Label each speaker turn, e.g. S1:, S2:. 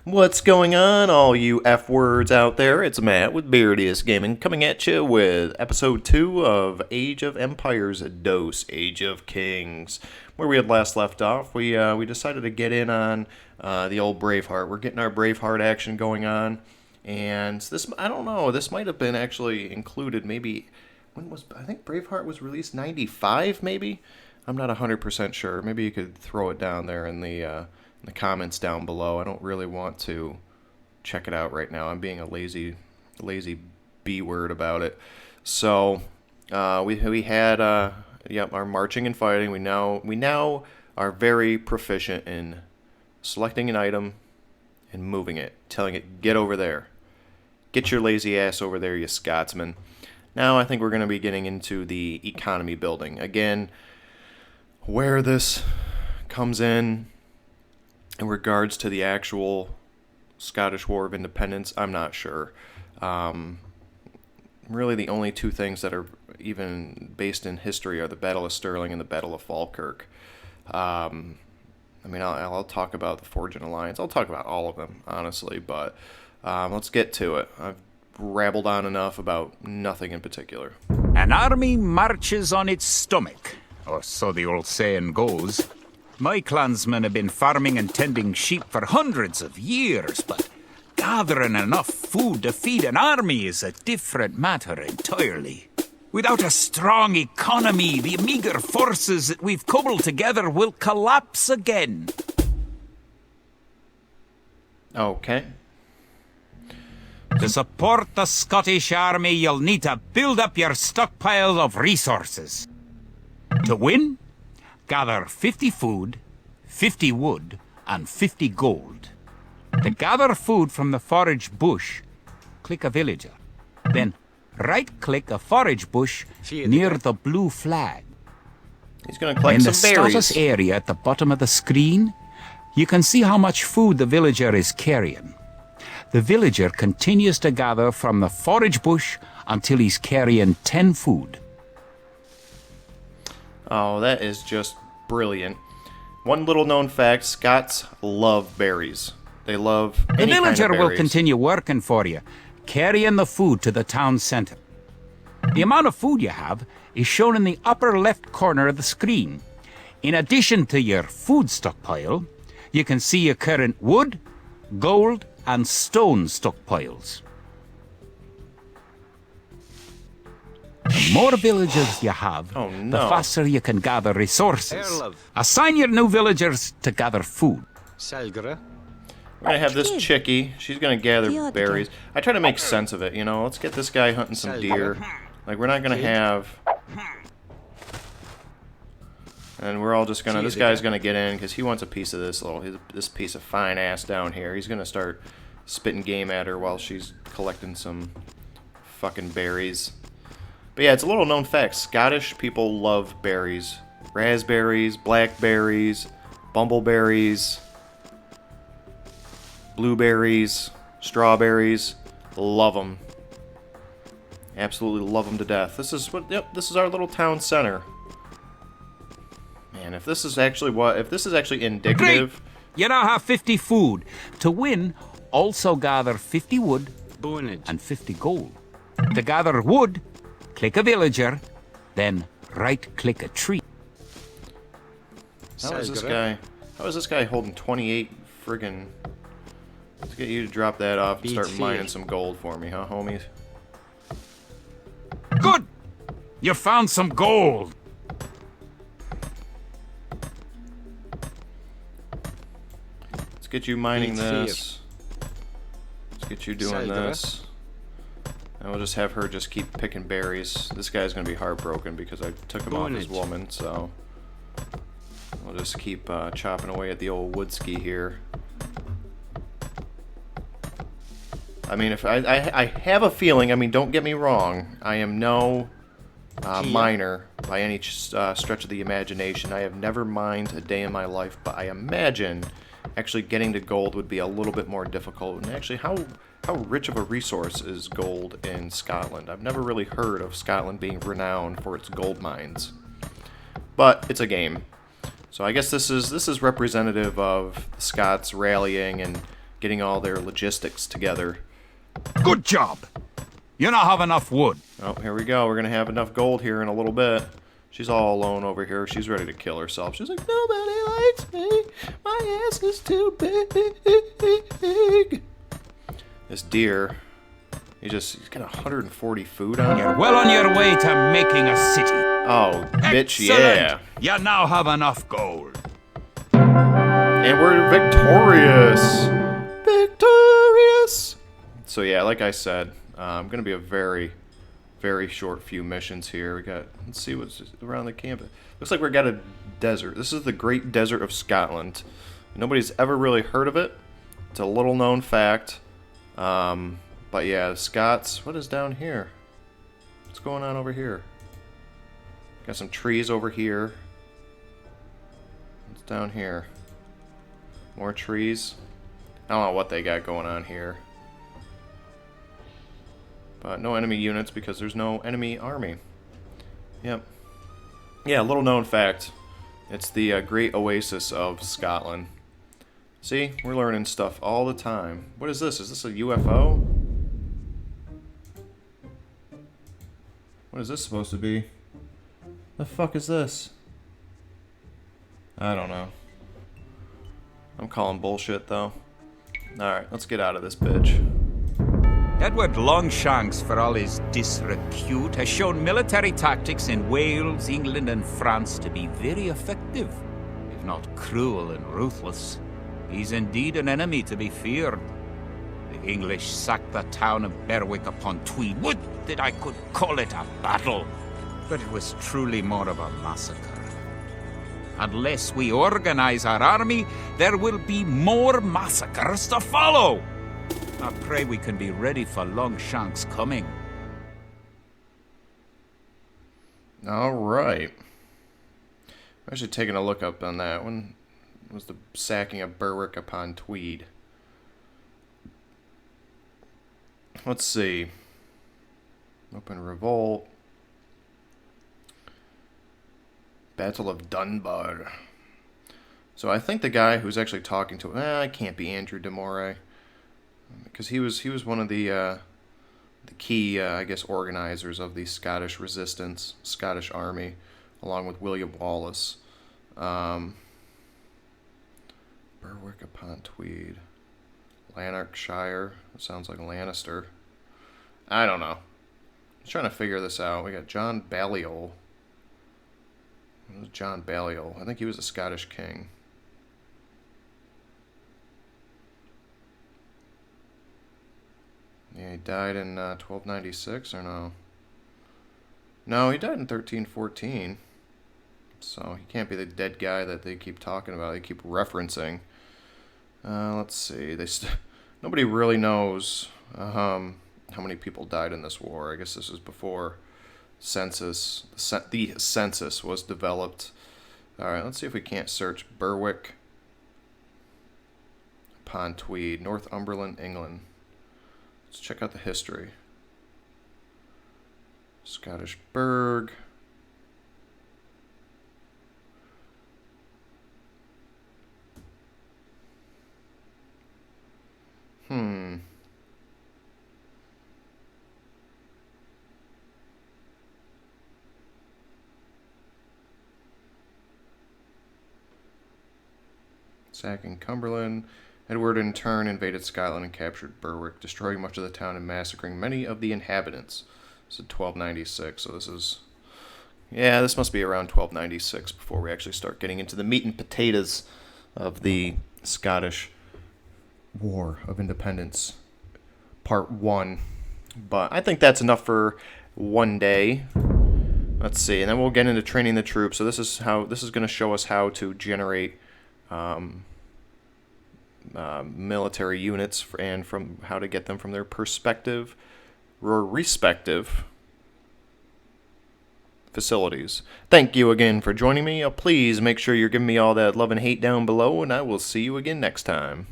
S1: What's going on, all you F words out there? It's Matt with Beardius Gaming coming at you with episode 2 of Age of Empires Dose Age of Kings. Where we had last left off, we decided to get in on the old Braveheart. We're getting our Braveheart action going on, and this, I don't know, this might have been actually included maybe, I think Braveheart was released 95 maybe? I'm not 100% sure. Maybe you could throw it down there in the comments down below. I don't really want to check it out right now. I'm being a lazy B word about it. So we had our marching and fighting. We now are very proficient in selecting an item and moving it, telling it get over there, get your lazy ass over there, you Scotsman. Now I think we're going to be getting into the economy building again. Where this comes in regards to the actual Scottish War of Independence, I'm not sure. Really, the only two things that are even based in history are the Battle of Stirling and the Battle of Falkirk. I'll talk about the Forging Alliance. I'll talk about all of them, honestly, but let's get to it. I've rabbled on enough about nothing in particular.
S2: An army marches on its stomach, or so the old saying goes. My clansmen have been farming and tending sheep for hundreds of years, but gathering enough food to feed an army is a different matter entirely. Without a strong economy, the meager forces that we've cobbled together will collapse again.
S1: Okay.
S2: To support the Scottish army, you'll need to build up your stockpile of resources. To win, gather 50 food, 50 wood, and 50 gold. To gather food from the forage bush, click a villager. Then right-click a forage bush near the blue flag.
S1: He's going to collect
S2: some berries. In the status area at the bottom of the screen, you can see how much food the villager is carrying. The villager continues to gather from the forage bush until he's carrying 10 food.
S1: Oh, that is just brilliant. One little known fact, Scots love berries. They love any
S2: The villager
S1: kind of
S2: will
S1: berries.
S2: continue working for you, carrying the food to the town centre. The amount of food you have is shown in the upper left corner of the screen. In addition to your food stockpile, you can see your current wood, gold, and stone stockpiles. The more villagers you have, the faster you can gather resources. Assign your new villagers to gather food.
S1: We're going to have this chickie. She's going to gather berries. I try to make sense of it, you know. Let's get this guy hunting some deer. Like, we're not going to have... And we're all just going to... This guy's going to get in because he wants a piece of this piece of fine ass down here. He's going to start spitting game at her while she's collecting some fucking berries. But yeah, it's a little known fact. Scottish people love berries. Raspberries, blackberries, bumbleberries, blueberries, strawberries. Love them. Absolutely love them to death. This is this is our little town center. Man, if this is actually indicative.
S2: Great. You now have 50 food. To win, also gather 50 wood and 50 gold. To gather wood, click a villager, then right-click a tree.
S1: How is this guy holding 28 friggin'... Let's get you to drop that off and start mining some gold for me, huh, homies?
S2: Good! You found some gold!
S1: Let's get you mining this. Let's get you doing this. And we'll just have her just keep picking berries. This guy's going to be heartbroken because I took him off his woman, so... We'll just keep chopping away at the old woodski here. I mean, if I have a feeling, I mean, don't get me wrong, I am no miner by any stretch of the imagination. I have never mined a day in my life, but I imagine actually getting to gold would be a little bit more difficult. And actually, how rich of a resource is gold in Scotland? I've never really heard of Scotland being renowned for its gold mines. But it's a game. So I guess this is representative of the Scots rallying and getting all their logistics together.
S2: Good job. You now have enough wood.
S1: Oh, here we go. We're going to have enough gold here in a little bit. She's all alone over here. She's ready to kill herself. She's like, nobody likes me. My ass is too big. This deer, he's got 140 food on him.
S2: You're well on your way to making a city.
S1: Oh, bitch,
S2: Excellent.
S1: yeah.
S2: You now have enough gold.
S1: And we're victorious. Victorious. So yeah, like I said, I'm going to be a very, very short few missions here. We got, let's see what's around the camp. Looks like we've got a desert. This is the Great Desert of Scotland. Nobody's ever really heard of it. It's a little known fact. But yeah, the Scots, what is down here? What's going on over here? Got some trees over here. What's down here? More trees. I don't know what they got going on here. But no enemy units because there's no enemy army. Yep. Yeah, little known fact. It's the Great Oasis of Scotland. See, we're learning stuff all the time. What is this? Is this a UFO? What is this supposed to be? The fuck is this? I don't know. I'm calling bullshit though. Alright, let's get out of this bitch.
S2: Edward Longshanks, for all his disrepute, has shown military tactics in Wales, England, and France to be very effective, if not cruel and ruthless. He's indeed an enemy to be feared. The English sacked the town of Berwick upon Tweed. Would that I could call it a battle, but it was truly more of a massacre. Unless we organize our army, there will be more massacres to follow. I pray we can be ready for Longshanks' coming.
S1: Alright. I'm actually taking a look up on that one. Was the sacking of Berwick upon Tweed. Let's see. Open revolt. Battle of Dunbar. So I think the guy who's actually talking to it can't be Andrew de Moray, because he was one of the key I guess organizers of the Scottish resistance, Scottish army, along with William Wallace. Berwick upon Tweed. Lanarkshire. That sounds like Lannister. I don't know. I'm trying to figure this out. We got John Balliol. What was John Balliol? I think he was a Scottish king. Yeah, he died in 1296, or no? No, he died in 1314. So he can't be the dead guy that they keep talking about. They keep referencing. Let's see. Nobody really knows how many people died in this war. I guess this was before census. The census was developed. All right, let's see if we can't search Berwick upon Tweed, Northumberland, England. Let's check out the history. Scottish burg. Sacking Cumberland. Edward in turn invaded Scotland and captured Berwick, destroying much of the town and massacring many of the inhabitants. This is 1296, so this is... yeah, this must be around 1296 before we actually start getting into the meat and potatoes of the Scottish War of Independence, Part 1. But I think that's enough for one day. Let's see, and then we'll get into training the troops. So this is going to show us how to generate military units and from how to get them from their perspective or respective facilities. Thank you again for joining me. Please make sure you're giving me all that love and hate down below, and I will see you again next time.